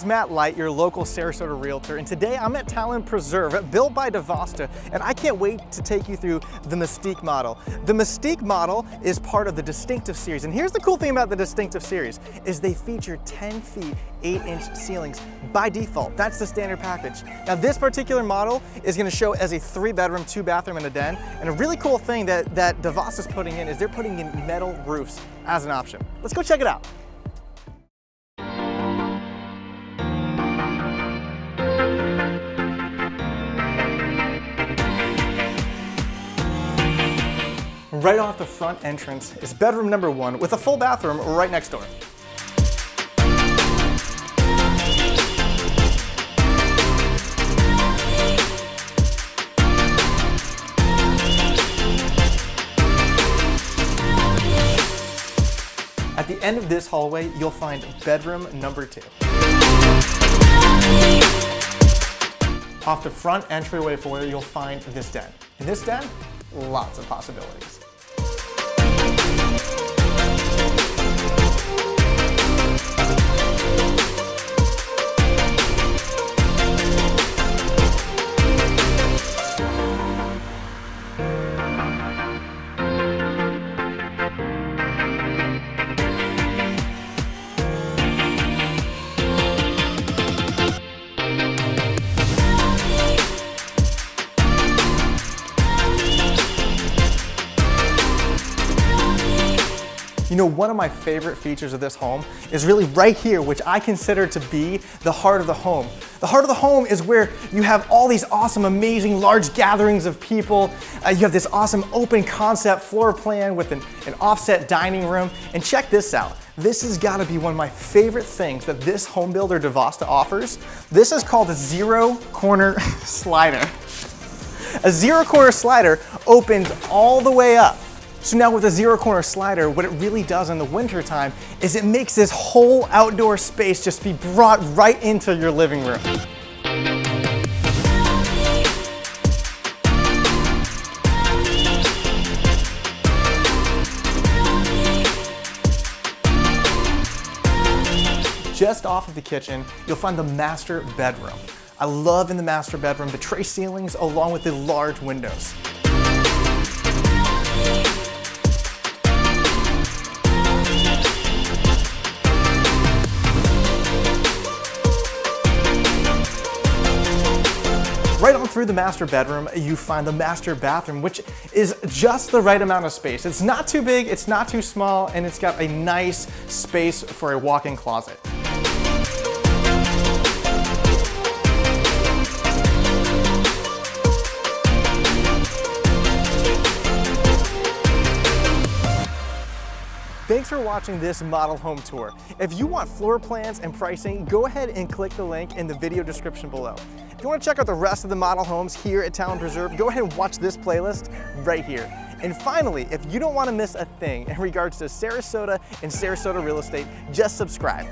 Matt Leicht, your local Sarasota realtor, and today I'm at Talon Preserve, built by DeVosta, and I can't wait to take you through the Mystique model. The Mystique model is part of the Distinctive series, and here's the cool thing about the Distinctive series, is they feature 10 feet, 8-inch ceilings by default. That's the standard package. Now this particular model is gonna show as a 3-bedroom, 2-bathroom, and a den, and a really cool thing that DeVosta's putting in is they're putting in metal roofs as an option. Let's go check it out. Right off the front entrance is bedroom number 1 with a full bathroom right next door. At the end of this hallway, you'll find bedroom number 2. Off the front entryway foyer, you'll find this den. In this den, lots of possibilities. You know, one of my favorite features of this home is really right here, which I consider to be the heart of the home. The heart of the home is where you have all these awesome, amazing, large gatherings of people. You have this awesome open concept floor plan with an offset dining room. And check this out. This has got to be one of my favorite things that this home builder DeVosta offers. This is called a zero-corner slider. A zero-corner slider opens all the way up. So now with a zero-corner slider, what it really does in the winter time is it makes this whole outdoor space just be brought right into your living room. Just off of the kitchen, you'll find the master bedroom. I love in the master bedroom the tray ceilings along with the large windows. Right on through the master bedroom, you find the master bathroom, which is just the right amount of space. It's not too big, it's not too small, and it's got a nice space for a walk-in closet. Thanks for watching this model home tour. If you want floor plans and pricing, go ahead and click the link in the video description below. If you want to check out the rest of the model homes here at Talon Preserve, go ahead and watch this playlist right here. And finally, if you don't want to miss a thing in regards to Sarasota and Sarasota real estate, just subscribe.